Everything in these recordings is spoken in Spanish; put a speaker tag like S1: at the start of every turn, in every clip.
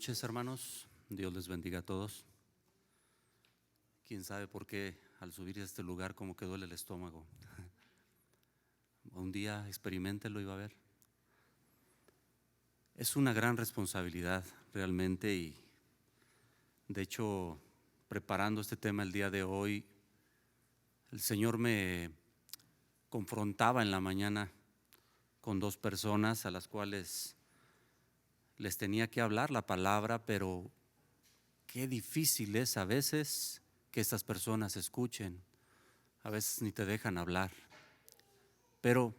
S1: noches, hermanos. Dios les bendiga a todos. Quién sabe por qué al subir a este lugar como que duele el estómago. Un día experiméntelo y va a ver. Es una gran responsabilidad realmente, y de hecho, preparando este tema el día de hoy, el Señor me confrontaba en la mañana con dos personas a las cuales les tenía que hablar la palabra, pero qué difícil es a veces que estas personas escuchen. A veces ni te dejan hablar. Pero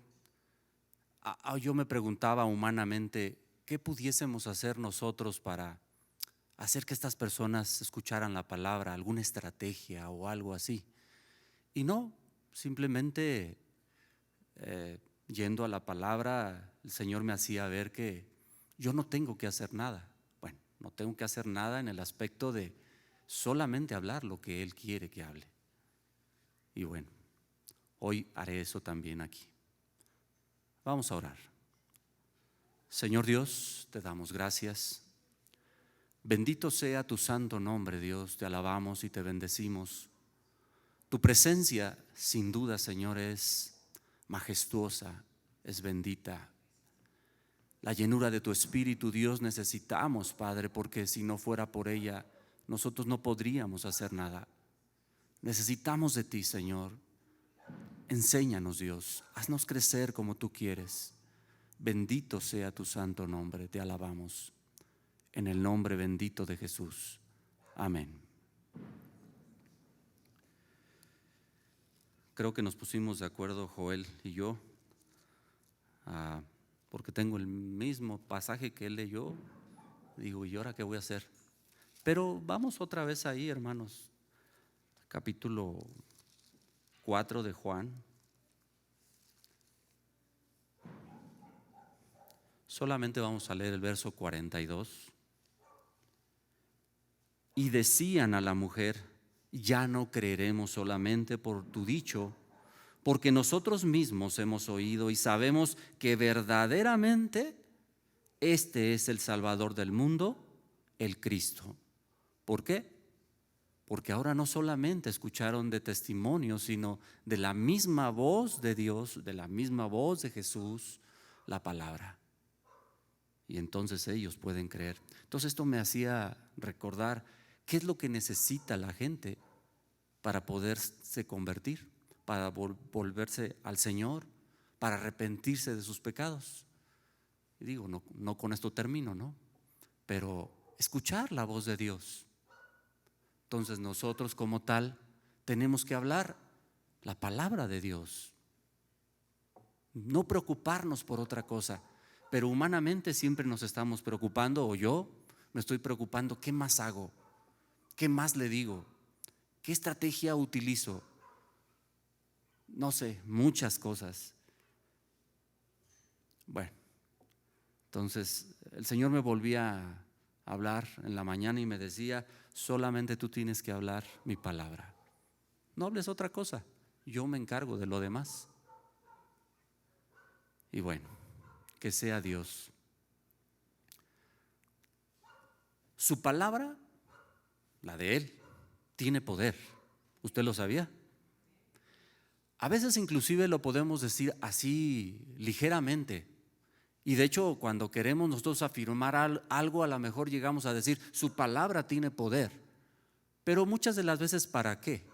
S1: yo me preguntaba humanamente, ¿qué pudiésemos hacer nosotros para hacer que estas personas escucharan la palabra? ¿Alguna estrategia o algo así? Y no, simplemente yendo a la palabra, el Señor me hacía ver que yo no tengo que hacer nada. Bueno, no tengo que hacer nada en el aspecto de solamente hablar lo que Él quiere que hable. Y bueno, hoy haré eso también aquí. Vamos a orar. Señor Dios, te damos gracias. Bendito sea tu santo nombre, Dios. Te alabamos y te bendecimos. Tu presencia, sin duda, Señor, es majestuosa, es bendita. La llenura de tu Espíritu, Dios, necesitamos, Padre, porque si no fuera por ella, nosotros no podríamos hacer nada. Necesitamos de ti, Señor. Enséñanos, Dios. Haznos crecer como tú quieres. Bendito sea tu santo nombre. Te alabamos. En el nombre bendito de Jesús. Amén. Creo que nos pusimos de acuerdo Joel y yo, porque tengo el mismo pasaje que él leyó. Digo, ¿y ahora qué voy a hacer? Pero vamos otra vez ahí, hermanos. Capítulo 4 de Juan. Solamente vamos a leer el verso 42. Y decían a la mujer: ya no creeremos solamente por tu dicho, porque nosotros mismos hemos oído y sabemos que verdaderamente este es el Salvador del mundo, el Cristo. ¿Por qué? Porque ahora no solamente escucharon de testimonio, sino de la misma voz de Dios, de la misma voz de Jesús, la palabra. Y entonces ellos pueden creer. Entonces esto me hacía recordar qué es lo que necesita la gente para poderse convertir, para volverse al Señor, para arrepentirse de sus pecados. Y digo, no con esto termino, ¿no? Pero escuchar la voz de Dios. Entonces nosotros como tal tenemos que hablar la palabra de Dios. No preocuparnos por otra cosa. Pero humanamente siempre nos estamos preocupando, o yo me estoy preocupando, ¿qué más hago? ¿Qué más le digo? ¿Qué estrategia utilizo? No sé, muchas cosas. Bueno, entonces el Señor me volvía a hablar en la mañana y me decía: solamente tú tienes que hablar mi palabra. No hables otra cosa, yo me encargo de lo demás. Y bueno, que sea Dios. Su palabra, la de Él, tiene poder. ¿Usted lo sabía? A veces inclusive lo podemos decir así ligeramente. Y de hecho, cuando queremos nosotros afirmar algo, a lo mejor llegamos a decir: su palabra tiene poder. Pero muchas de las veces, ¿para qué?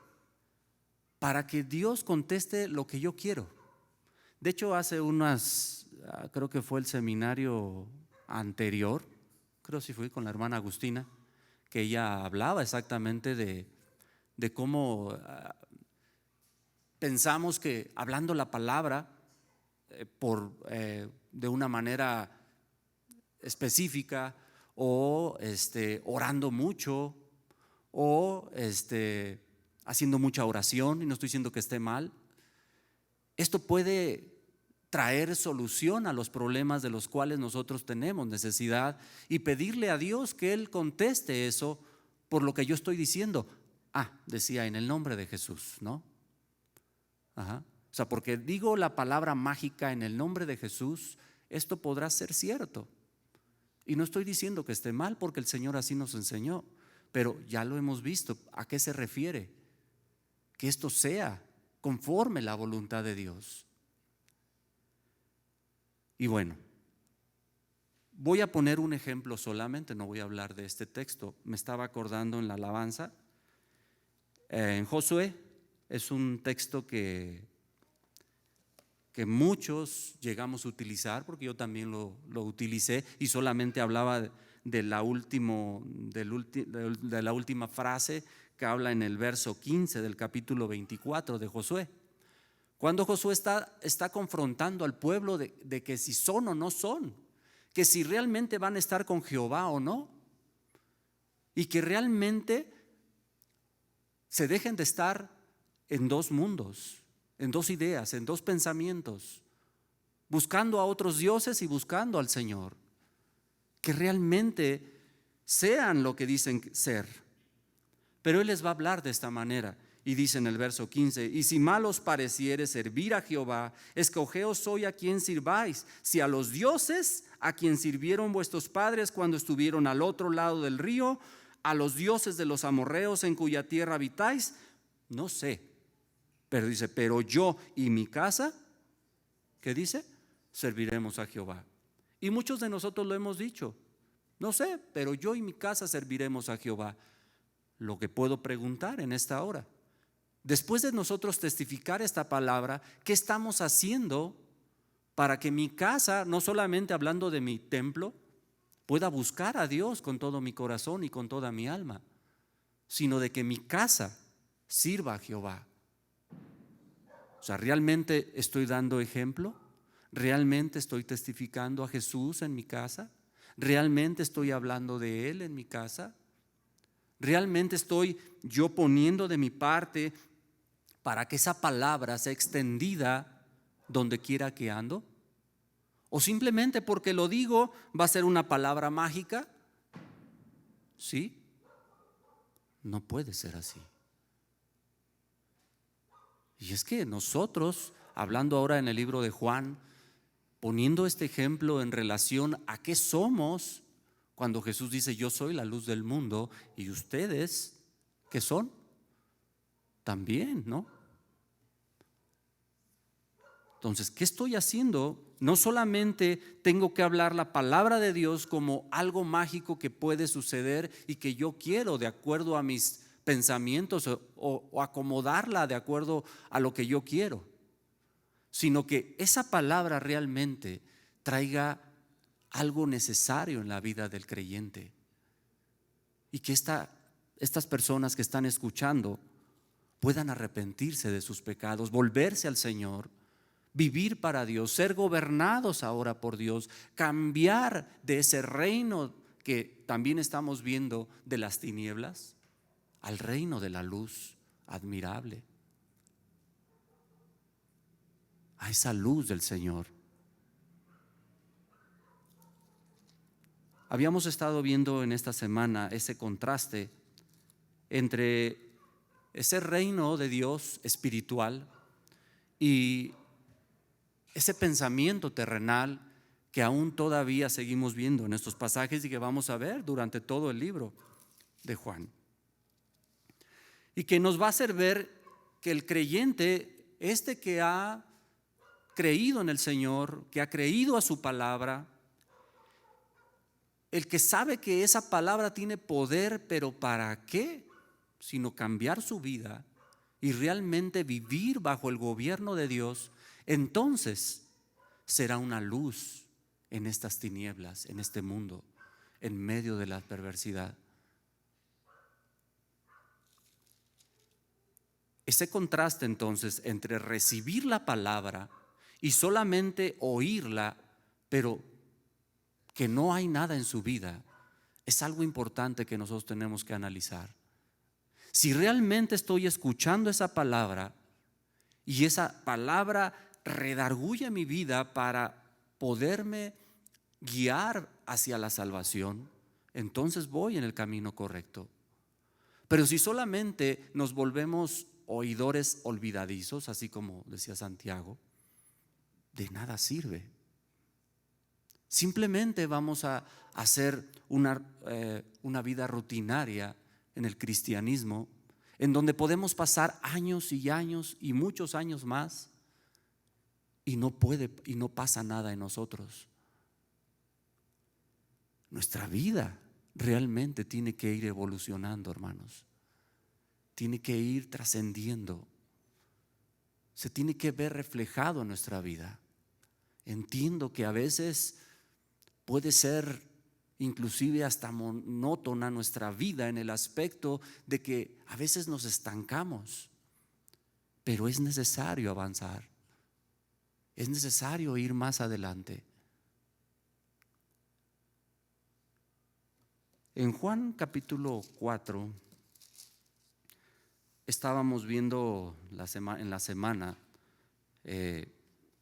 S1: Para que Dios conteste lo que yo quiero. De hecho, hace creo que fue el seminario anterior, creo que fui con la hermana Agustina, que ella hablaba exactamente de cómo pensamos que hablando la palabra de una manera específica, o orando mucho, o haciendo mucha oración, y no estoy diciendo que esté mal, esto puede traer solución a los problemas de los cuales nosotros tenemos necesidad, y pedirle a Dios que Él conteste eso por lo que yo estoy diciendo. Decía en el nombre de Jesús, ¿no? O sea, porque digo la palabra mágica en el nombre de Jesús, esto podrá ser cierto. Y no estoy diciendo que esté mal, porque el Señor así nos enseñó, pero ya lo hemos visto. ¿A qué se refiere? Que esto sea conforme la voluntad de Dios. Y bueno, voy a poner un ejemplo solamente, no voy a hablar de este texto. Me estaba acordando en la alabanza, en Josué, es un texto que muchos llegamos a utilizar, porque yo también lo utilicé, y solamente hablaba de la última frase que habla en el verso 15 del capítulo 24 de Josué. Cuando Josué está confrontando al pueblo de que si son o no son, que si realmente van a estar con Jehová o no, y que realmente se dejen de estar en dos mundos, en dos ideas, en dos pensamientos, buscando a otros dioses y buscando al Señor, que realmente sean lo que dicen ser. Pero Él les va a hablar de esta manera. Y dice en el verso 15: y si mal os pareciere servir a Jehová, escogeos hoy a quien sirváis, si a los dioses a quien sirvieron vuestros padres cuando estuvieron al otro lado del río, a los dioses de los amorreos en cuya tierra habitáis, no sé. Pero dice, pero yo y mi casa, ¿qué dice? Serviremos a Jehová. Y muchos de nosotros lo hemos dicho, no sé, pero yo y mi casa serviremos a Jehová. Lo que puedo preguntar en esta hora, después de nosotros testificar esta palabra, ¿qué estamos haciendo para que mi casa, no solamente hablando de mi templo, pueda buscar a Dios con todo mi corazón y con toda mi alma, sino de que mi casa sirva a Jehová? O sea, ¿realmente estoy dando ejemplo? ¿Realmente estoy testificando a Jesús en mi casa? ¿Realmente estoy hablando de Él en mi casa? ¿Realmente estoy yo poniendo de mi parte para que esa palabra sea extendida donde quiera que ando? ¿O simplemente porque lo digo va a ser una palabra mágica? ¿Sí? No puede ser así. Y es que nosotros, hablando ahora en el libro de Juan, poniendo este ejemplo en relación a qué somos, cuando Jesús dice yo soy la luz del mundo, y ustedes, ¿qué son? También, ¿no? Entonces, ¿qué estoy haciendo? No solamente tengo que hablar la palabra de Dios como algo mágico que puede suceder y que yo quiero de acuerdo a mis pensamientos o acomodarla de acuerdo a lo que yo quiero, sino que esa palabra realmente traiga algo necesario en la vida del creyente y que estas personas que están escuchando puedan arrepentirse de sus pecados, volverse al Señor, vivir para Dios, ser gobernados ahora por Dios, cambiar de ese reino que también estamos viendo de las tinieblas al reino de la luz admirable, a esa luz del Señor. Habíamos estado viendo en esta semana ese contraste entre ese reino de Dios espiritual y ese pensamiento terrenal que aún todavía seguimos viendo en estos pasajes y que vamos a ver durante todo el libro de Juan. Y que nos va a hacer ver que el creyente, que ha creído en el Señor, que ha creído a su palabra, el que sabe que esa palabra tiene poder, pero ¿para qué? Sino cambiar su vida y realmente vivir bajo el gobierno de Dios, entonces será una luz en estas tinieblas, en este mundo, en medio de la perversidad. Ese contraste entonces entre recibir la palabra y solamente oírla, pero que no hay nada en su vida, es algo importante que nosotros tenemos que analizar. Si realmente estoy escuchando esa palabra y esa palabra redarguye mi vida para poderme guiar hacia la salvación, entonces voy en el camino correcto. Pero si solamente nos volvemos oidores olvidadizos, así como decía Santiago, de nada sirve. Simplemente vamos a hacer una vida rutinaria en el cristianismo, en donde podemos pasar años y años y muchos años más y no pasa nada en nosotros. Nuestra vida realmente tiene que ir evolucionando, hermanos. Tiene que ir trascendiendo. Se tiene que ver reflejado en nuestra vida. Entiendo que a veces puede ser inclusive hasta monótona nuestra vida en el aspecto de que a veces nos estancamos, pero es necesario avanzar, es necesario ir más adelante. En Juan capítulo 4 estábamos viendo en la semana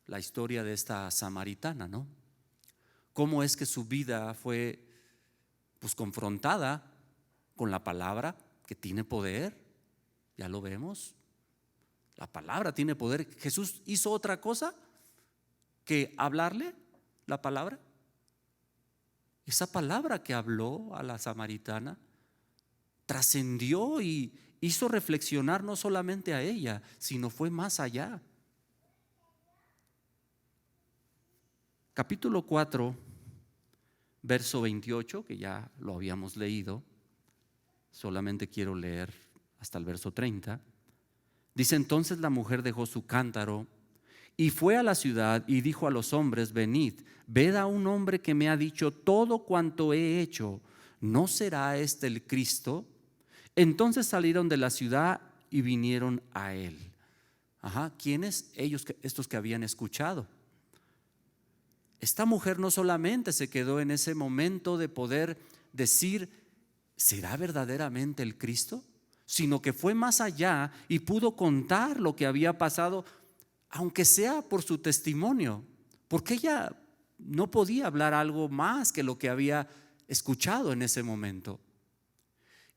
S1: la historia de esta samaritana, ¿no? Cómo es que su vida fue confrontada con la palabra que tiene poder. Ya lo vemos. La palabra tiene poder. Jesús hizo otra cosa que hablarle la palabra. Esa palabra que habló a la samaritana trascendió y hizo reflexionar no solamente a ella, sino fue más allá. Capítulo 4, verso 28, que ya lo habíamos leído, solamente quiero leer hasta el verso 30. Dice: entonces la mujer dejó su cántaro y fue a la ciudad y dijo a los hombres: venid, ved a un hombre que me ha dicho todo cuanto he hecho. ¿No será este el Cristo? Entonces salieron de la ciudad y vinieron a él. ¿Quiénes? Ellos, estos que habían escuchado. Esta mujer no solamente se quedó en ese momento de poder decir: ¿será verdaderamente el Cristo? Sino que fue más allá y pudo contar lo que había pasado, aunque sea por su testimonio, porque ella no podía hablar algo más que lo que había escuchado en ese momento.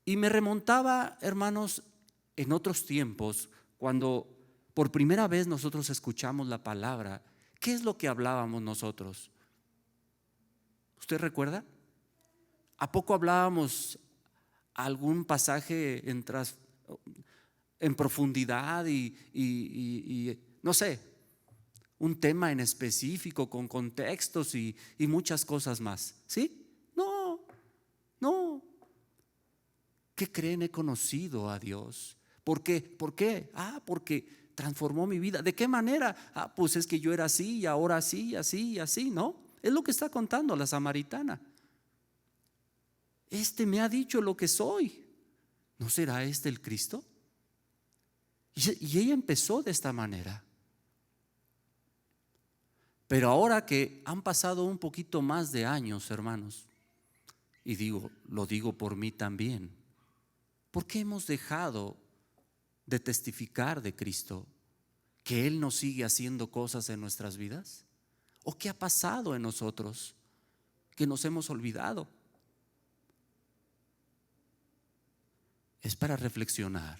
S1: Y me remontaba, hermanos, en otros tiempos, cuando por primera vez nosotros escuchamos la palabra. ¿Qué es lo que hablábamos nosotros? ¿Usted recuerda? ¿A poco hablábamos algún pasaje en profundidad y no sé, un tema en específico con contextos y muchas cosas más? ¿Sí? No. ¿Qué creen? He conocido a Dios. ¿Por qué? Porque transformó mi vida. ¿De qué manera? Pues es que yo era así y ahora así, así y así, ¿no? Es lo que está contando la samaritana. Este me ha dicho lo que soy. ¿No será este el Cristo? Y ella empezó de esta manera. Pero ahora que han pasado un poquito más de años, hermanos, y lo digo por mí también, ¿por qué hemos dejado de testificar de Cristo? ¿Que Él nos sigue haciendo cosas en nuestras vidas? ¿O qué ha pasado en nosotros que nos hemos olvidado? Es para reflexionar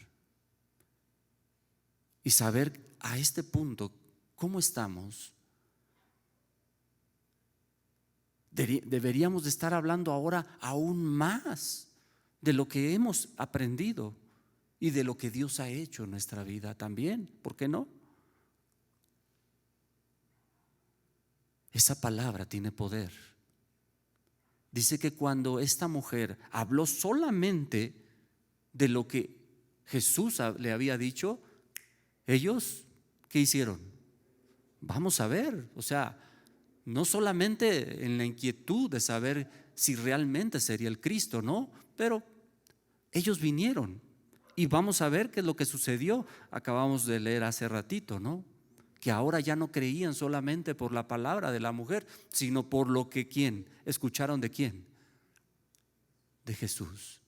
S1: y saber a este punto cómo estamos. Deberíamos de estar hablando ahora aún más de lo que hemos aprendido y de lo que Dios ha hecho en nuestra vida también. ¿Por qué no? Esa palabra tiene poder. Dice que cuando esta mujer habló solamente de lo que Jesús le había dicho, ellos, ¿qué hicieron? Vamos a ver, o sea, no solamente en la inquietud de saber si realmente sería el Cristo, ¿no? Pero ellos vinieron y vamos a ver qué es lo que sucedió. Acabamos de leer hace ratito, ¿no? Que ahora ya no creían solamente por la palabra de la mujer, sino por lo que ¿quién? ¿Escucharon de quién? De Jesús.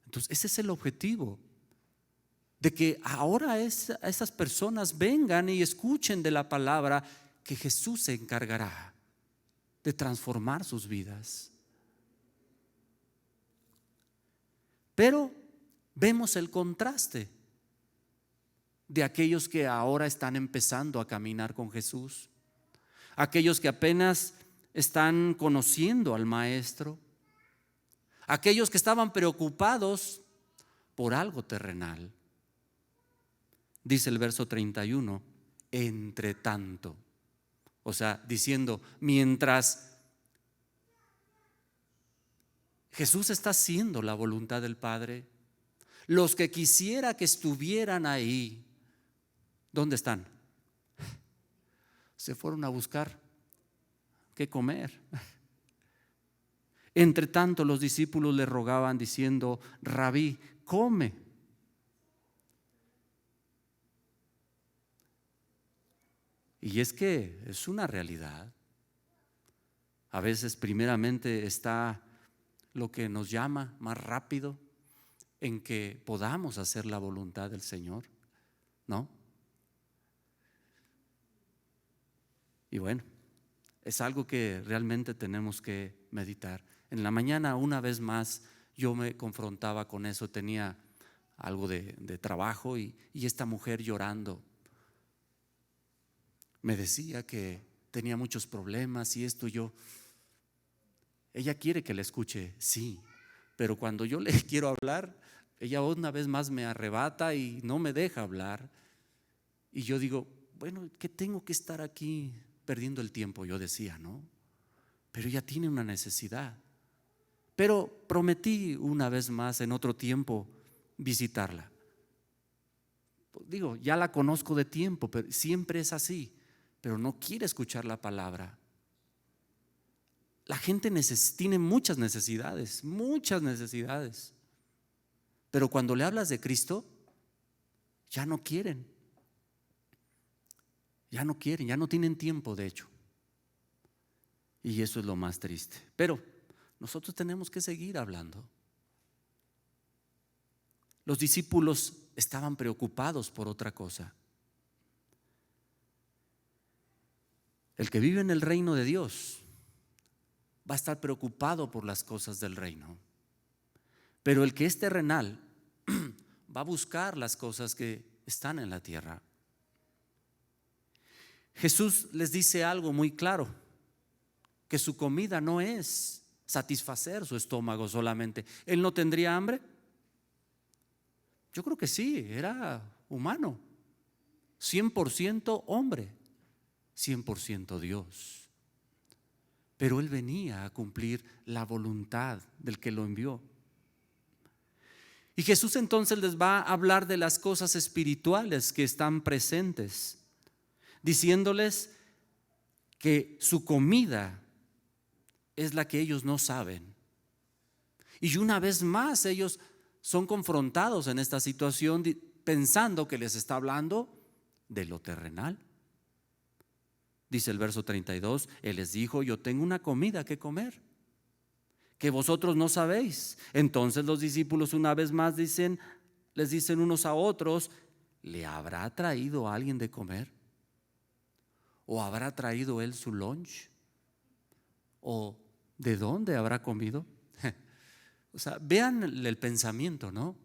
S1: Entonces ese es el objetivo, de que ahora esas personas vengan y escuchen de la palabra, que Jesús se encargará de transformar sus vidas. Pero vemos el contraste de aquellos que ahora están empezando a caminar con Jesús, aquellos que apenas están conociendo al Maestro. Aquellos que estaban preocupados por algo terrenal. Dice el verso 31, entre tanto. O sea, diciendo, mientras Jesús está haciendo la voluntad del Padre, los que quisiera que estuvieran ahí, ¿dónde están? Se fueron a buscar qué comer. Entre tanto, los discípulos le rogaban diciendo, Rabí, come. Y es que es una realidad. A veces primeramente está lo que nos llama más rápido en que podamos hacer la voluntad del Señor, ¿no? Y bueno, es algo que realmente tenemos que meditar. En la mañana, una vez más, yo me confrontaba con eso. Tenía algo de trabajo y esta mujer llorando me decía que tenía muchos problemas y esto. Ella quiere que le escuche, sí, pero cuando yo le quiero hablar, ella una vez más me arrebata y no me deja hablar. Y yo digo, bueno, ¿qué tengo que estar aquí perdiendo el tiempo? Yo decía, ¿no? Pero ella tiene una necesidad. Pero prometí una vez más en otro tiempo visitarla. Digo, ya la conozco de tiempo, pero siempre es así, pero no quiere escuchar la palabra. La gente tiene muchas necesidades, pero cuando le hablas de Cristo, ya no quieren, ya no tienen tiempo, de hecho. Y eso es lo más triste. Pero nosotros tenemos que seguir hablando. Los discípulos estaban preocupados por otra cosa. El que vive en el reino de Dios va a estar preocupado por las cosas del reino. Pero el que es terrenal va a buscar las cosas que están en la tierra. Jesús les dice algo muy claro, que su comida no es satisfacer su estómago solamente. ¿Él no tendría hambre? Yo creo que sí, era humano, 100% hombre, 100% Dios. Pero Él venía a cumplir la voluntad del que lo envió. Y Jesús entonces les va a hablar de las cosas espirituales que están presentes, diciéndoles que su comida es la que ellos no saben. Y una vez más ellos son confrontados en esta situación pensando que les está hablando de lo terrenal. Dice el verso 32, Él les dijo, yo tengo una comida que comer, que vosotros no sabéis. Entonces los discípulos una vez más les dicen unos a otros, ¿le habrá traído a alguien de comer? ¿O habrá traído él su lunch? ¿O de dónde habrá comido? O sea, vean el pensamiento, ¿no?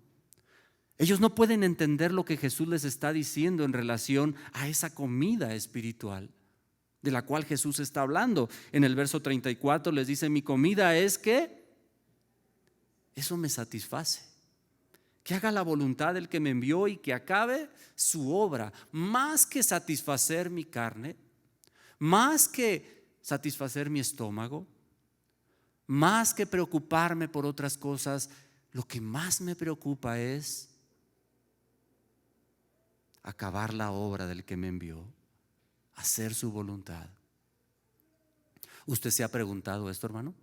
S1: Ellos no pueden entender lo que Jesús les está diciendo en relación a esa comida espiritual de la cual Jesús está hablando. En el verso 34 les dice, mi comida es que eso me satisface, que haga la voluntad del que me envió y que acabe su obra. Más que satisfacer mi carne, más que satisfacer mi estómago, más que preocuparme por otras cosas, lo que más me preocupa es acabar la obra del que me envió, hacer su voluntad. ¿Usted se ha preguntado esto, hermano?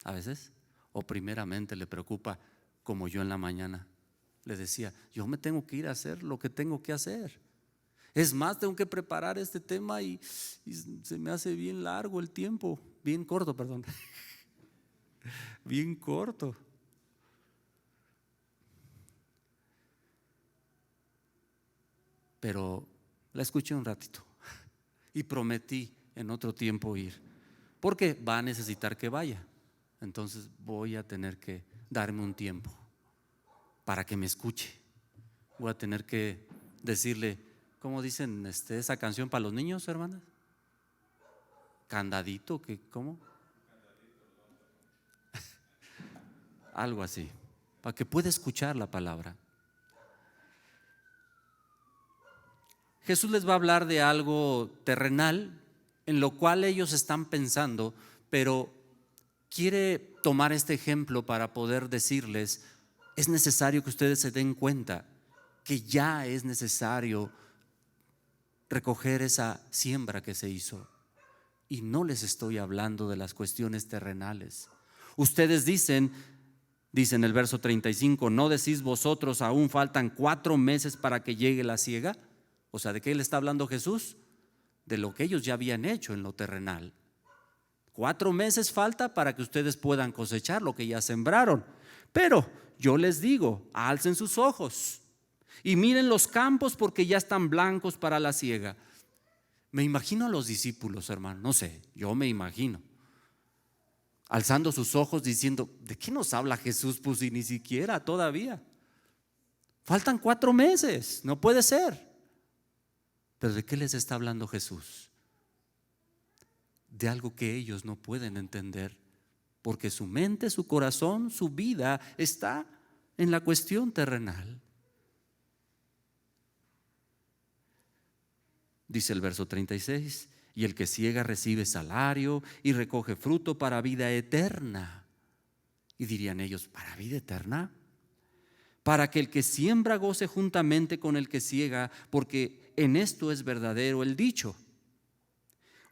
S1: A veces, o primeramente le preocupa, como yo en la mañana le decía, yo me tengo que ir a hacer lo que tengo que hacer. Es más, tengo que preparar este tema y se me hace bien largo el tiempo, bien corto, perdón. Bien corto. Pero la escuché un ratito y prometí en otro tiempo ir, porque va a necesitar que vaya. Entonces voy a tener que darme un tiempo para que me escuche. Voy a tener que decirle, ¿cómo dicen esa canción para los niños, hermanas? candadito, ¿cómo? Algo así, para que pueda escuchar la palabra. Jesús les va a hablar de algo terrenal en lo cual ellos están pensando, pero quiere tomar este ejemplo para poder decirles: es necesario que ustedes se den cuenta que ya es necesario recoger esa siembra que se hizo. Y no les estoy hablando de las cuestiones terrenales. Ustedes dicen el verso 35, ¿no decís vosotros aún faltan 4 meses para que llegue la siega? O sea, ¿de qué le está hablando Jesús? De lo que ellos ya habían hecho en lo terrenal. 4 meses falta para que ustedes puedan cosechar lo que ya sembraron. Pero yo les digo, alcen sus ojos y miren los campos, porque ya están blancos para la siega. Me imagino a los discípulos, hermano, no sé, yo me imagino alzando sus ojos diciendo: ¿de qué nos habla Jesús? Pues si ni siquiera todavía faltan 4 meses, no puede ser. Pero ¿de qué les está hablando Jesús? De algo que ellos no pueden entender, porque su mente, su corazón, su vida está en la cuestión terrenal. Dice el verso 36, y el que siega recibe salario y recoge fruto para vida eterna. Y dirían ellos: ¿para vida eterna? Para que el que siembra goce juntamente con el que siega, porque en esto es verdadero el dicho: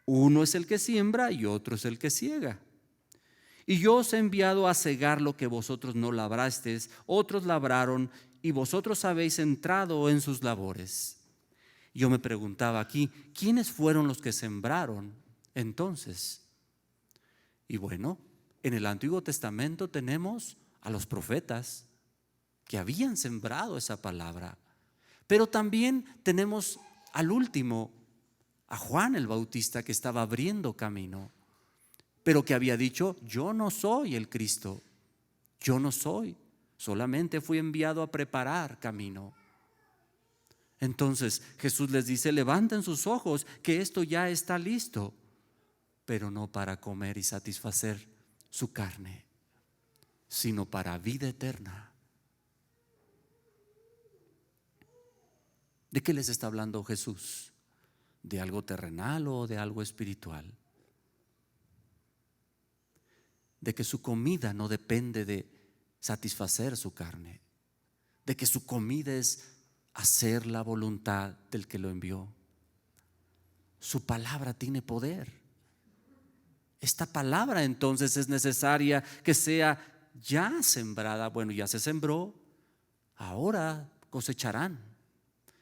S1: uno es el que siembra y otro es el que siega. Y yo os he enviado a segar lo que vosotros no labrasteis, otros labraron y vosotros habéis entrado en sus labores. Yo me preguntaba aquí, ¿quiénes fueron los que sembraron entonces? Y bueno, en el Antiguo Testamento tenemos a los profetas que habían sembrado esa palabra, pero también tenemos al último, a Juan el Bautista, que estaba abriendo camino, pero que había dicho: yo no soy el Cristo, yo no soy, solamente fui enviado a preparar camino. Entonces Jesús les dice: levanten sus ojos, que esto ya está listo, pero no para comer y satisfacer su carne, sino para vida eterna. ¿De qué les está hablando Jesús? ¿De algo terrenal o de algo espiritual? De que su comida no depende de satisfacer su carne, de que su comida es hacer la voluntad del que lo envió. Su palabra tiene poder. Esta palabra entonces es necesaria que sea ya sembrada. Bueno, ya se sembró, ahora cosecharán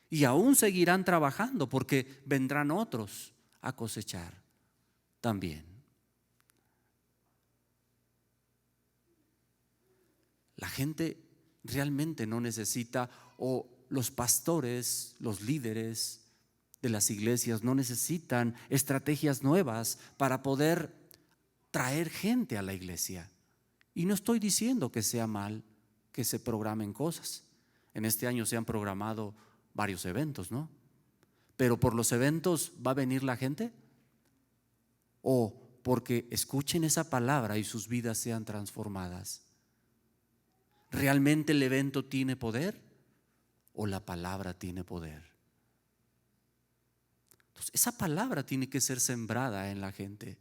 S1: y aún seguirán trabajando, porque vendrán otros a cosechar también. La gente realmente no necesita, o los pastores, los líderes de las iglesias no necesitan estrategias nuevas para poder traer gente a la iglesia. Y no estoy diciendo que sea mal que se programen cosas. En este año se han programado varios eventos, ¿no? Pero por los eventos ¿va a venir la gente? ¿O porque escuchen esa palabra y sus vidas sean transformadas? ¿Realmente el evento tiene poder o la palabra tiene poder? Entonces, esa palabra tiene que ser sembrada en la gente.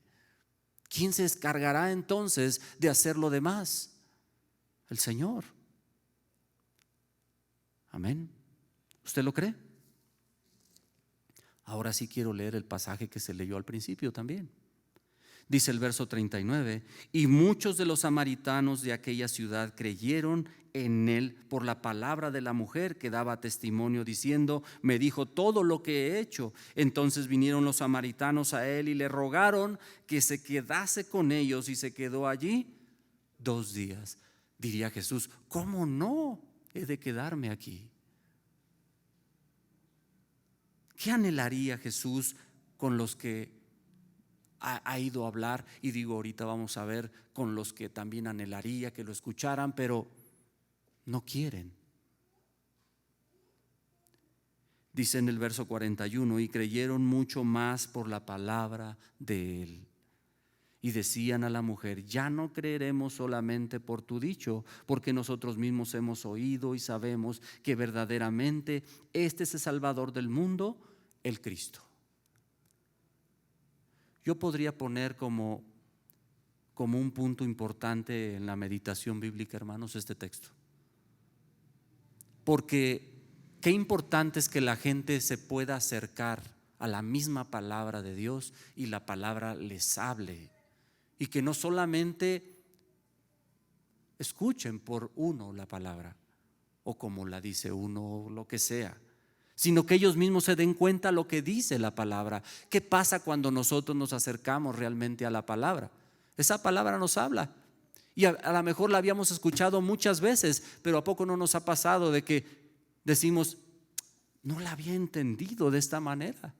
S1: ¿Quién se encargará entonces de hacer lo demás? El Señor. Amén. ¿Usted lo cree? Ahora sí quiero leer el pasaje que se leyó al principio también. Dice el verso 39, y muchos de los samaritanos de aquella ciudad creyeron en él por la palabra de la mujer que daba testimonio diciendo: me dijo todo lo que he hecho. Entonces vinieron los samaritanos a él y le rogaron que se quedase con ellos, y se quedó allí 2 días. Diría Jesús: ¿cómo no he de quedarme aquí? ¿Qué anhelaría Jesús con los que ha ido a hablar? Y digo, ahorita vamos a ver con los que también anhelaría que lo escucharan, pero no quieren. Dice en el verso 41, y creyeron mucho más por la palabra de él. Y decían a la mujer, ya no creeremos solamente por tu dicho, porque nosotros mismos hemos oído y sabemos que verdaderamente este es el Salvador del mundo, el Cristo. Yo podría poner como un punto importante en la meditación bíblica, hermanos, este texto. Porque qué importante es que la gente se pueda acercar a la misma palabra de Dios y la palabra les hable. Y que no solamente escuchen por uno la palabra, o como la dice uno, o lo que sea, sino que ellos mismos se den cuenta lo que dice la palabra. ¿Qué pasa cuando nosotros nos acercamos realmente a la palabra? Esa palabra nos habla. Y a lo mejor la habíamos escuchado muchas veces, pero ¿a poco no nos ha pasado de que decimos, no la había entendido de esta manera?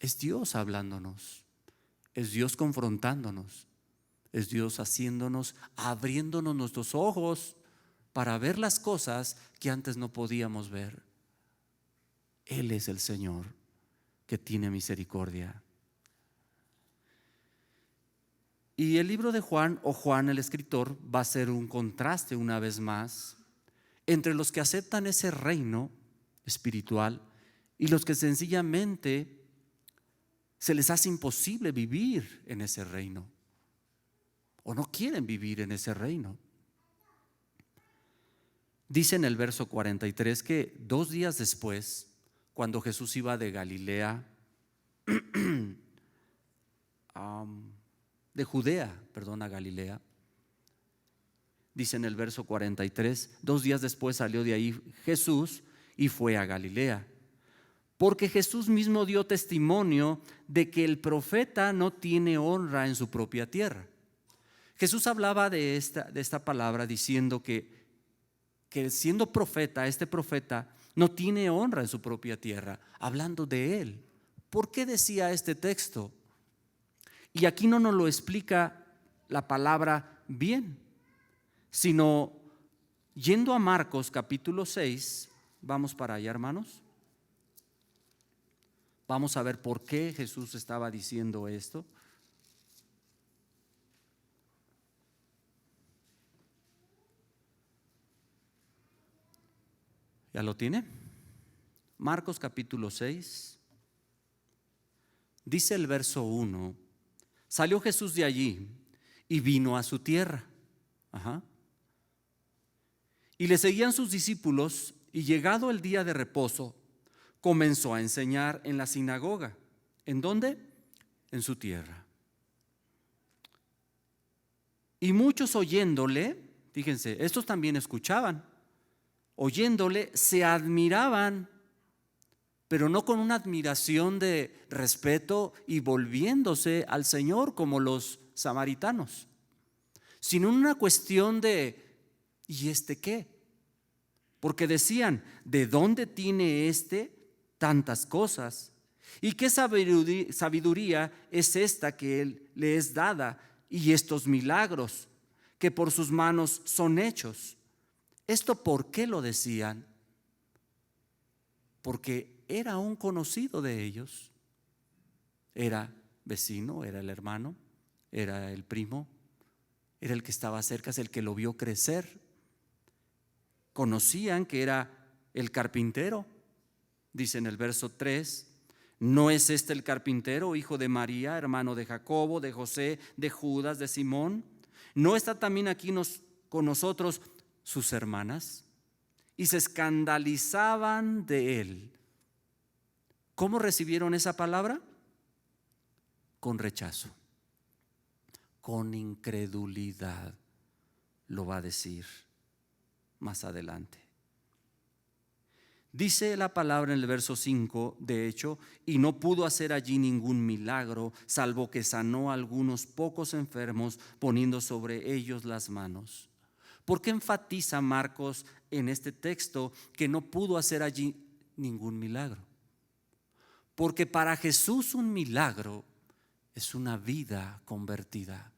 S1: Es Dios hablándonos. Es Dios confrontándonos, es Dios haciéndonos, abriéndonos nuestros ojos para ver las cosas que antes no podíamos ver. Él es el Señor que tiene misericordia. Y el libro de Juan, o Juan el escritor, va a ser un contraste una vez más entre los que aceptan ese reino espiritual y los que sencillamente se les hace imposible vivir en ese reino o no quieren vivir en ese reino. Dice en el verso 43 que 2 días después, cuando Jesús iba de Galilea, de Judea, a Galilea, dice en el verso 43, 2 días después salió de ahí Jesús y fue a Galilea. Porque Jesús mismo dio testimonio de que el profeta no tiene honra en su propia tierra. Jesús hablaba de esta palabra diciendo que siendo profeta, este profeta no tiene honra en su propia tierra, hablando de él. ¿Por qué decía este texto? Y aquí no nos lo explica la palabra bien, sino yendo a Marcos capítulo 6, vamos para allá, hermanos. Vamos a ver por qué Jesús estaba diciendo esto. ¿Ya lo tiene? Marcos capítulo 6. Dice el verso 1. Salió Jesús de allí y vino a su tierra. Y le seguían sus discípulos, y llegado el día de reposo, comenzó a enseñar en la sinagoga. ¿En dónde? En su tierra. Y muchos oyéndole, fíjense, estos también escuchaban, oyéndole se admiraban, pero no con una admiración de respeto y volviéndose al Señor como los samaritanos, sino una cuestión de ¿y este qué? Porque decían, ¿de dónde tiene este tantas cosas? ¿Y qué sabiduría es esta que él le es dada? Y estos milagros que por sus manos son hechos. ¿Esto por qué lo decían? Porque era un conocido de ellos. Era vecino, era el hermano, era el primo, era el que estaba cerca, es el que lo vio crecer. Conocían que era el carpintero. Dice en el verso 3, ¿no es este el carpintero, hijo de María, hermano de Jacobo, de José, de Judas, de Simón? ¿No está también aquí con nosotros sus hermanas? Y se escandalizaban de él. ¿Cómo recibieron esa palabra? Con rechazo, con incredulidad, lo va a decir más adelante. Dice la palabra en el verso 5, de hecho, y no pudo hacer allí ningún milagro, salvo que sanó a algunos pocos enfermos, poniendo sobre ellos las manos. ¿Por qué enfatiza Marcos en este texto que no pudo hacer allí ningún milagro? Porque para Jesús un milagro es una vida convertida,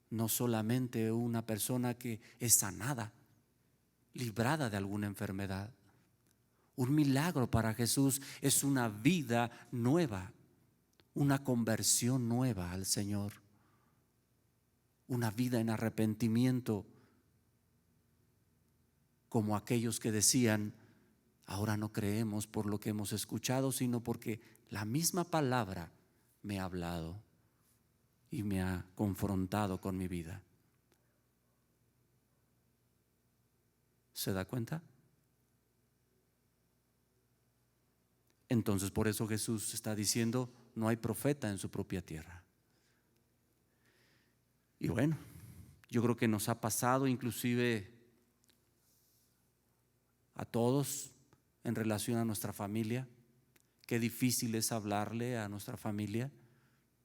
S1: no solamente una persona que es sanada, librada de alguna enfermedad. Un milagro para Jesús es una vida nueva, una conversión nueva al Señor, una vida en arrepentimiento, como aquellos que decían: ahora no creemos por lo que hemos escuchado, sino porque la misma palabra me ha hablado y me ha confrontado con mi vida. ¿Se da cuenta? Entonces, por eso Jesús está diciendo: no hay profeta en su propia tierra. Y bueno, yo creo que nos ha pasado inclusive a todos en relación a nuestra familia. Qué difícil es hablarle a nuestra familia,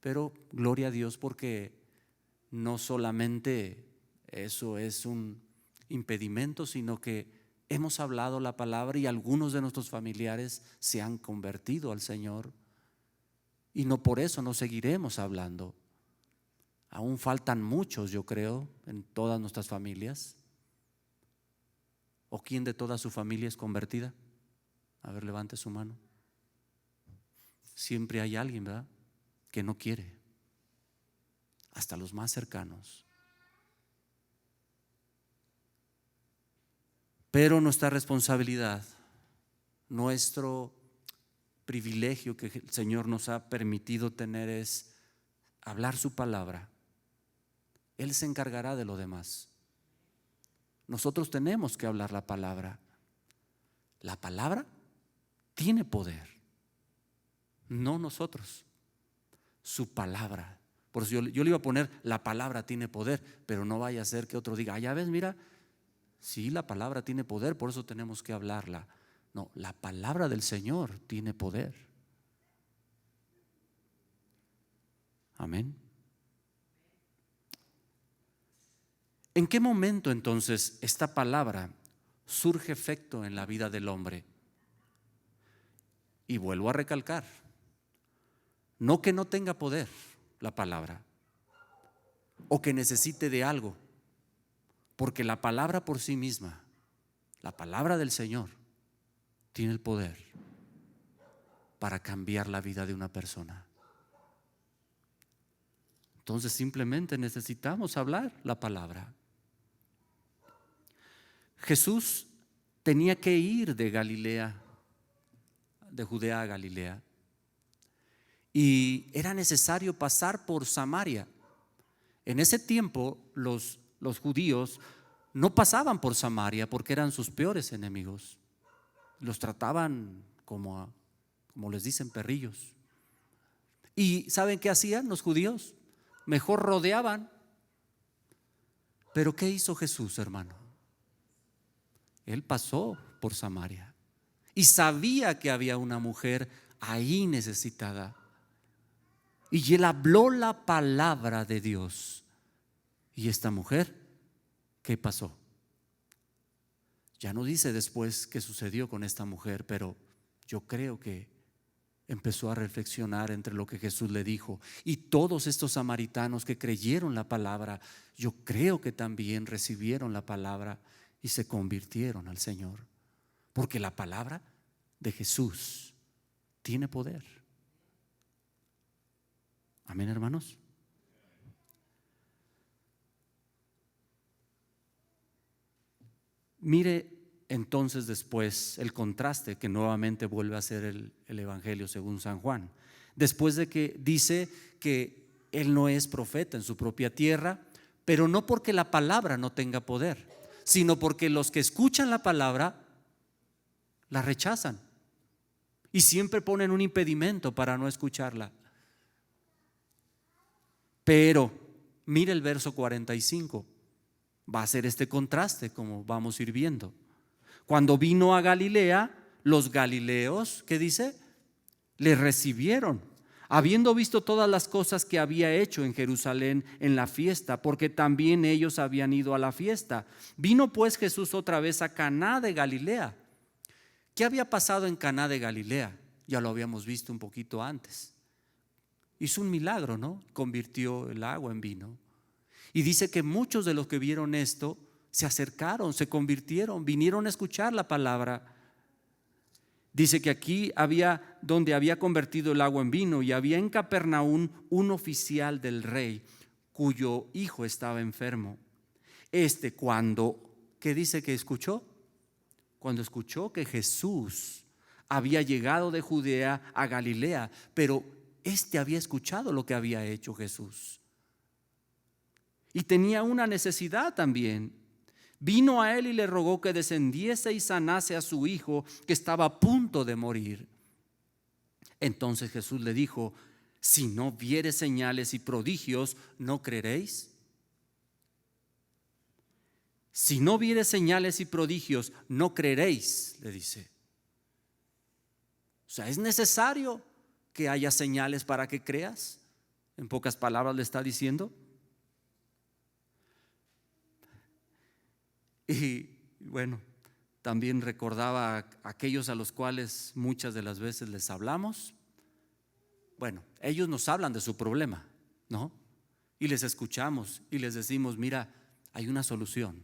S1: pero gloria a Dios, porque no solamente eso es un impedimento, sino que hemos hablado la palabra y algunos de nuestros familiares se han convertido al Señor, y no por eso no seguiremos hablando. Aún faltan muchos, yo creo, en todas nuestras familias. ¿O quién de toda su familia es convertida? A ver, levante su mano. Siempre hay alguien, ¿verdad?, que no quiere, hasta los más cercanos. Pero nuestra responsabilidad, nuestro privilegio que el Señor nos ha permitido tener es hablar su palabra. Él se encargará de lo demás. Nosotros tenemos que hablar la palabra. La palabra tiene poder, no nosotros, su palabra. Por eso yo le iba a poner: la palabra tiene poder, pero no vaya a ser que otro diga: ya ves, mira, sí, la palabra tiene poder, por eso tenemos que hablarla. No, la palabra del Señor tiene poder. Amén. ¿En qué momento entonces esta palabra surge efecto en la vida del hombre? Y vuelvo a recalcar, no que no tenga poder la palabra o que necesite de algo, porque la palabra por sí misma, la palabra del Señor, tiene el poder para cambiar la vida de una persona. Entonces simplemente necesitamos hablar la palabra. Jesús tenía que ir de Galilea, de Judea a Galilea, y era necesario pasar por Samaria. En ese tiempo los judíos no pasaban por Samaria porque eran sus peores enemigos. Los trataban como les dicen, perrillos. ¿Y saben qué hacían los judíos? Mejor rodeaban. Pero ¿qué hizo Jesús, hermano? Él pasó por Samaria y sabía que había una mujer ahí necesitada, y él habló la palabra de Dios. Y esta mujer, ¿qué pasó? Ya no dice después qué sucedió con esta mujer, pero yo creo que empezó a reflexionar entre lo que Jesús le dijo, y todos estos samaritanos que creyeron la palabra, yo creo que también recibieron la palabra y se convirtieron al Señor, porque la palabra de Jesús tiene poder. Amén, hermanos. Mire entonces después el contraste que nuevamente vuelve a ser el Evangelio según San Juan. Después de que dice que él no es profeta en su propia tierra, pero no porque la palabra no tenga poder, sino porque los que escuchan la palabra la rechazan y siempre ponen un impedimento para no escucharla. Pero mire el verso 45, va a ser este contraste como vamos a ir viendo. Cuando vino a Galilea, los galileos, ¿qué dice? Le recibieron, habiendo visto todas las cosas que había hecho en Jerusalén en la fiesta, porque también ellos habían ido a la fiesta. Vino pues Jesús otra vez a Caná de Galilea. ¿Qué había pasado en Caná de Galilea? Ya lo habíamos visto un poquito antes. Hizo un milagro, ¿no? Convirtió el agua en vino. Y dice que muchos de los que vieron esto se acercaron, se convirtieron, vinieron a escuchar la palabra. Dice que aquí había, donde había convertido el agua en vino, y había en Capernaum un oficial del rey cuyo hijo estaba enfermo. ¿Qué dice que escuchó? Cuando escuchó que Jesús había llegado de Judea a Galilea, pero había escuchado lo que había hecho Jesús y tenía una necesidad también. Vino a él y le rogó que descendiese y sanase a su hijo, que estaba a punto de morir. Entonces Jesús le dijo: si no viere señales y prodigios, ¿no creeréis? Si no viere señales y prodigios, no creeréis, le dice. O sea, es necesario que haya señales para que creas. En pocas palabras le está diciendo. Y bueno, también recordaba a aquellos a los cuales muchas de las veces les hablamos. Bueno, ellos nos hablan de su problema, ¿no? Y les escuchamos y les decimos: mira, hay una solución,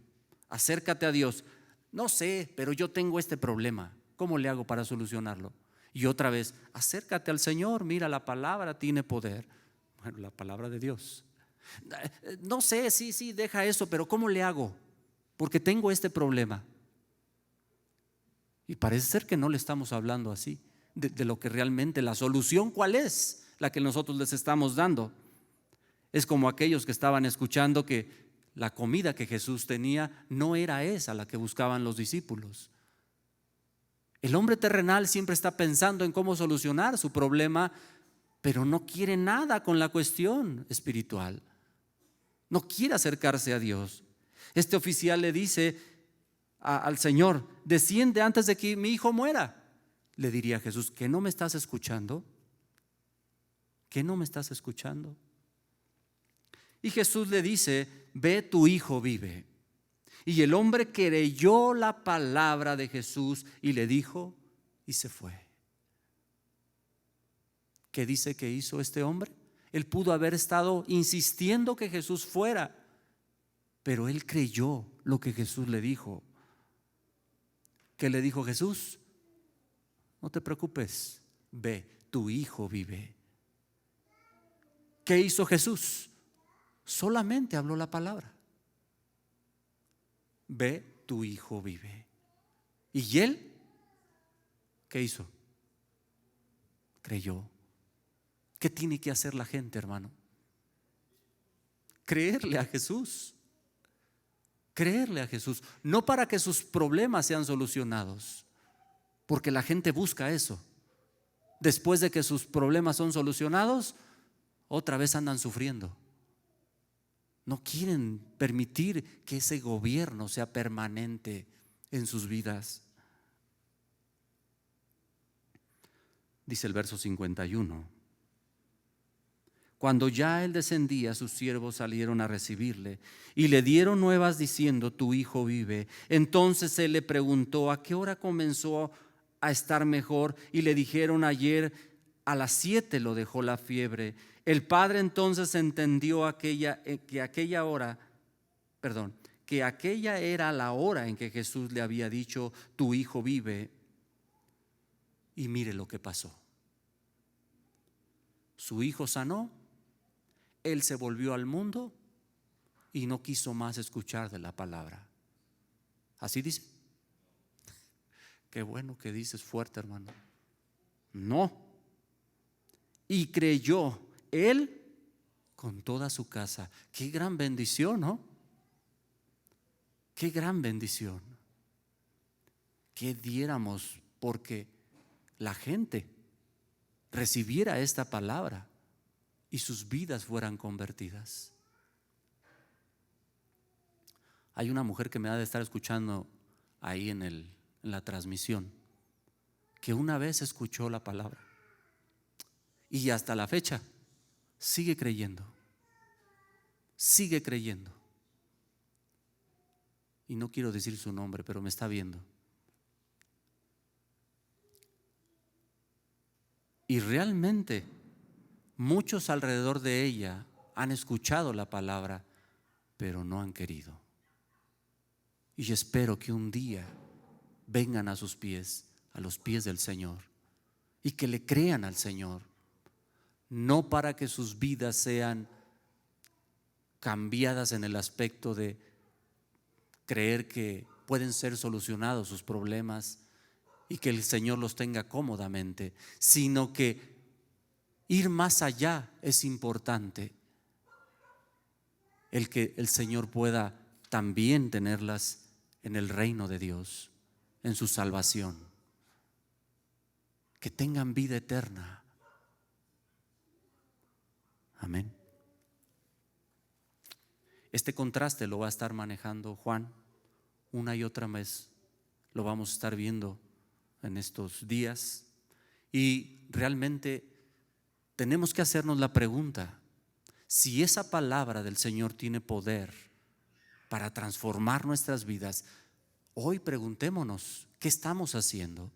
S1: acércate a Dios. No sé, pero yo tengo este problema, ¿cómo le hago para solucionarlo? Y otra vez: acércate al Señor, mira, la palabra tiene poder. Bueno, la palabra de Dios. No sé, sí, deja eso, pero ¿cómo le hago? Porque tengo este problema. Y parece ser que no le estamos hablando así, de lo que realmente la solución, ¿cuál es? La que nosotros les estamos dando. Es como aquellos que estaban escuchando que la comida que Jesús tenía no era esa la que buscaban los discípulos. El hombre terrenal siempre está pensando en cómo solucionar su problema, pero no quiere nada con la cuestión espiritual. No quiere acercarse a Dios. Este oficial le dice al Señor: desciende antes de que mi hijo muera. Le diría a Jesús: ¿que no me estás escuchando? ¿Que no me estás escuchando? Y Jesús le dice: ve, tu hijo vive. Y el hombre creyó la palabra de Jesús y le dijo, y se fue. ¿Qué dice que hizo este hombre? Él pudo haber estado insistiendo que Jesús fuera, pero él creyó lo que Jesús le dijo. ¿Qué le dijo Jesús? No te preocupes, ve, tu hijo vive. ¿Qué hizo Jesús? Solamente habló la palabra. Ve, tu hijo vive. ¿Y él qué hizo? Creyó. ¿Qué tiene que hacer la gente, hermano? Creerle a Jesús. Creerle a Jesús, no para que sus problemas sean solucionados, porque la gente busca eso. Después de que sus problemas son solucionados, otra vez andan sufriendo. No quieren permitir que ese gobierno sea permanente en sus vidas. Dice el verso 51. Cuando ya él descendía, sus siervos salieron a recibirle y le dieron nuevas diciendo: tu hijo vive. Entonces él le preguntó: ¿a qué hora comenzó a estar mejor? Y le dijeron: ayer a las 7 lo dejó la fiebre. El padre entonces entendió que aquella era la hora en que Jesús le había dicho: tu hijo vive. Y mire lo que pasó. Su hijo sanó. Él se volvió al mundo y no quiso más escuchar de la palabra. Así dice. Qué bueno que dices fuerte, hermano. No. Y creyó él con toda su casa. Qué gran bendición, ¿no? Qué gran bendición. ¿Qué diéramos porque la gente recibiera esta palabra y sus vidas fueran convertidas? Hay una mujer que me ha de estar escuchando ahí en la transmisión, que una vez escuchó la palabra y hasta la fecha sigue creyendo. Sigue creyendo. Y no quiero decir su nombre, pero me está viendo. Y realmente muchos alrededor de ella han escuchado la palabra, pero no han querido. Y espero que un día vengan a sus pies a los pies del Señor y que le crean al Señor, no para que sus vidas sean cambiadas en el aspecto de creer que pueden ser solucionados sus problemas y que el Señor los tenga cómodamente, sino que ir más allá es importante. El que el Señor pueda también tenerlas en el reino de Dios, en su salvación, que tengan vida eterna. Amén. Este contraste lo va a estar manejando Juan una y otra vez. Lo vamos a estar viendo en estos días. Y realmente tenemos que hacernos la pregunta: si esa palabra del Señor tiene poder para transformar nuestras vidas, hoy preguntémonos, ¿qué estamos haciendo?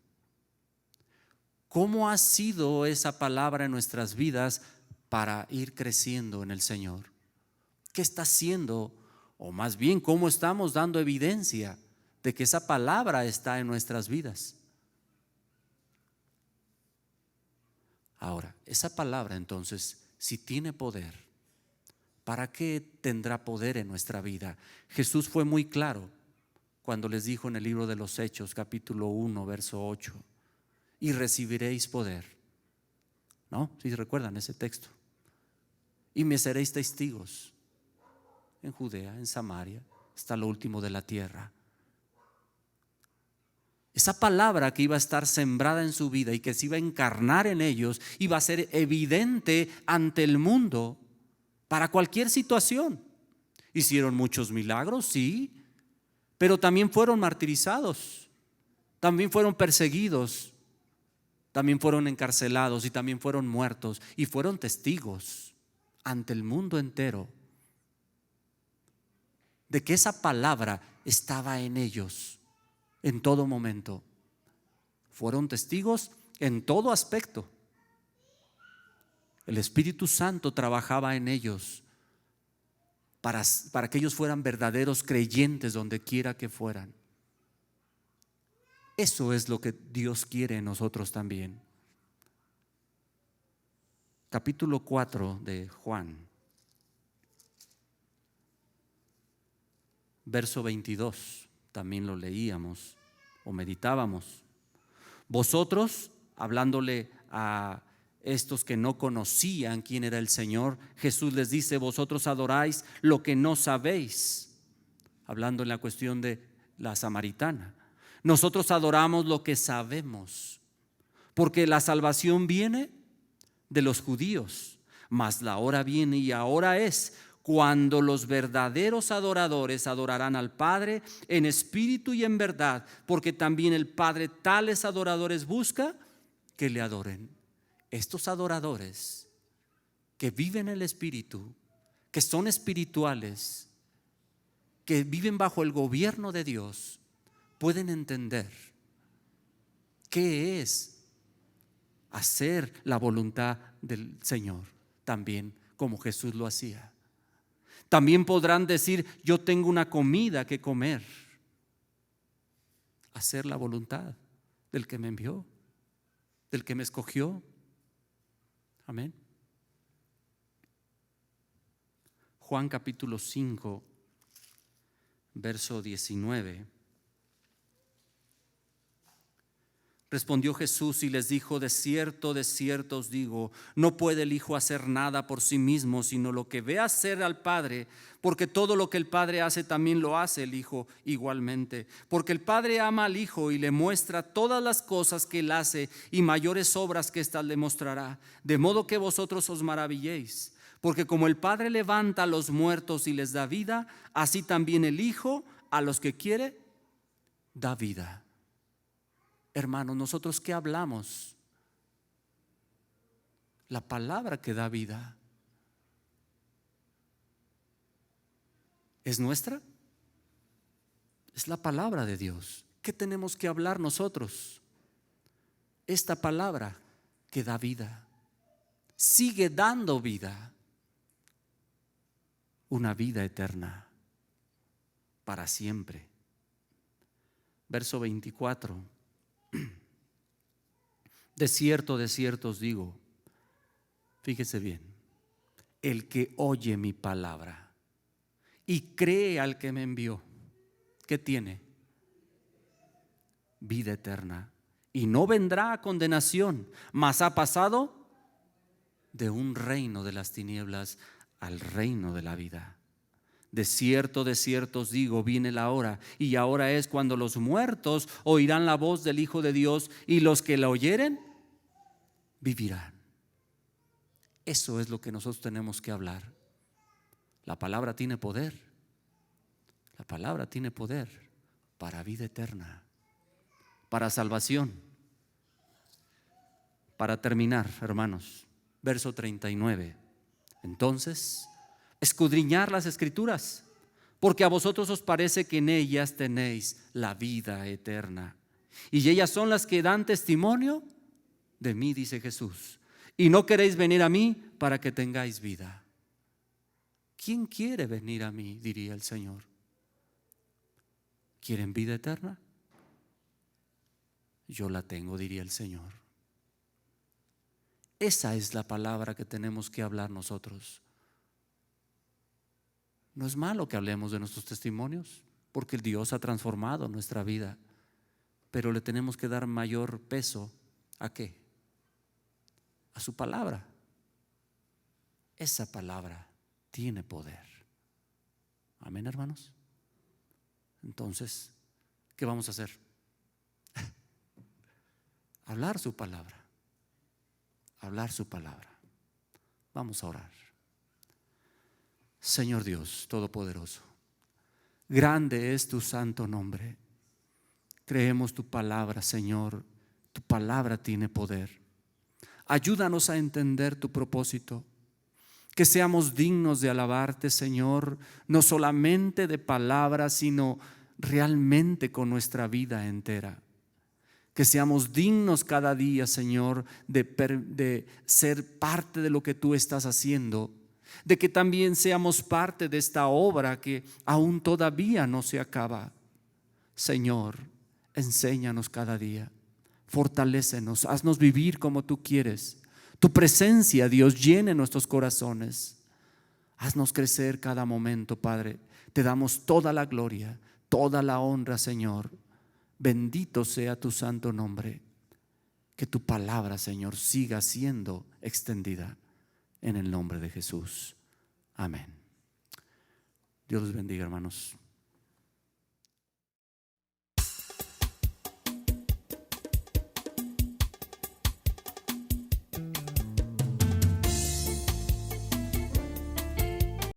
S1: ¿Cómo ha sido esa palabra en nuestras vidas para ir creciendo en el Señor? ¿Qué está haciendo? O más bien, ¿cómo estamos dando evidencia de que esa palabra está en nuestras vidas? Ahora, esa palabra entonces, si tiene poder, ¿para qué tendrá poder en nuestra vida? Jesús fue muy claro cuando les dijo en el libro de los Hechos, capítulo 1, verso 8, y recibiréis poder. ¿No? ¿Sí recuerdan ese texto? Y me seréis testigos en Judea, en Samaria, hasta lo último de la tierra. Esa palabra que iba a estar sembrada en su vida y que se iba a encarnar en ellos, iba a ser evidente ante el mundo para cualquier situación. Hicieron muchos milagros, sí, pero también fueron martirizados, también fueron perseguidos, también fueron encarcelados y también fueron muertos y fueron testigos ante el mundo entero de que esa palabra estaba en ellos en todo momento. Fueron testigos en todo aspecto. El Espíritu Santo trabajaba en ellos para que ellos fueran verdaderos creyentes donde quiera que fueran. Eso es lo que Dios quiere en nosotros también. Capítulo 4 de Juan, verso 22, también lo leíamos o meditábamos. Vosotros, hablándole a estos que no conocían quién era el Señor, Jesús les dice: vosotros adoráis lo que no sabéis, hablando en la cuestión de la samaritana. Nosotros adoramos lo que sabemos, porque la salvación viene de los judíos, mas la hora viene y ahora es cuando los verdaderos adoradores adorarán al Padre en espíritu y en verdad, porque también el Padre tales adoradores busca que le adoren. Estos adoradores que viven el espíritu, que son espirituales, que viven bajo el gobierno de Dios, pueden entender qué es hacer la voluntad del Señor, también como Jesús lo hacía. También podrán decir: yo tengo una comida que comer. Hacer la voluntad del que me envió, del que me escogió. Amén. Juan capítulo 5, verso 19. Respondió Jesús y les dijo: de cierto os digo, no puede el Hijo hacer nada por sí mismo, sino lo que ve hacer al Padre, porque todo lo que el Padre hace también lo hace el Hijo igualmente. Porque el Padre ama al Hijo y le muestra todas las cosas que él hace, y mayores obras que éstas le mostrará, de modo que vosotros os maravilléis. Porque como el Padre levanta a los muertos y les da vida, así también el Hijo a los que quiere da vida. Hermanos, nosotros ¿qué hablamos? La palabra que da vida. ¿Es nuestra? Es la palabra de Dios. ¿Qué tenemos que hablar nosotros? Esta palabra que da vida. Sigue dando vida. Una vida eterna. Para siempre. Verso 24. de cierto os digo, fíjese bien, el que oye mi palabra y cree al que me envió, ¿qué tiene? Vida eterna, y no vendrá a condenación, mas ha pasado de un reino de las tinieblas al reino de la vida. De cierto os digo, viene la hora, y ahora es cuando los muertos oirán la voz del Hijo de Dios, y los que la oyeren vivirán. Eso es lo que nosotros tenemos que hablar. La palabra tiene poder. La palabra tiene poder para vida eterna, para salvación. Para terminar, hermanos, verso 39. Entonces, escudriñar las Escrituras, porque a vosotros os parece que en ellas tenéis la vida eterna, y ellas son las que dan testimonio de mí, dice Jesús, y no queréis venir a mí para que tengáis vida. ¿Quién quiere venir a mí?, diría el Señor. ¿Quieren vida eterna? Yo la tengo, diría el Señor. Esa es la palabra que tenemos que hablar nosotros. No es malo que hablemos de nuestros testimonios, porque Dios ha transformado nuestra vida, pero le tenemos que dar mayor peso ¿a qué? A su palabra. Esa palabra tiene poder. Amén, hermanos. Entonces, ¿qué vamos a hacer? Hablar su palabra. Hablar su palabra. Vamos a orar. Señor Dios Todopoderoso, grande es tu santo nombre. Creemos tu palabra, Señor. Tu palabra tiene poder. Ayúdanos a entender tu propósito. Que seamos dignos de alabarte, Señor, no solamente de palabras, sino realmente con nuestra vida entera. Que seamos dignos cada día, Señor, de ser parte de lo que tú estás haciendo, de que también seamos parte de esta obra que aún todavía no se acaba. Señor, enséñanos cada día, fortalécenos, haznos vivir como tú quieres. Tu presencia, Dios, llene nuestros corazones. Haznos crecer cada momento, Padre. Te damos toda la gloria, toda la honra, Señor. Bendito sea tu santo nombre. Que tu palabra, Señor, siga siendo extendida en el nombre de Jesús. Amén. Dios los bendiga, hermanos.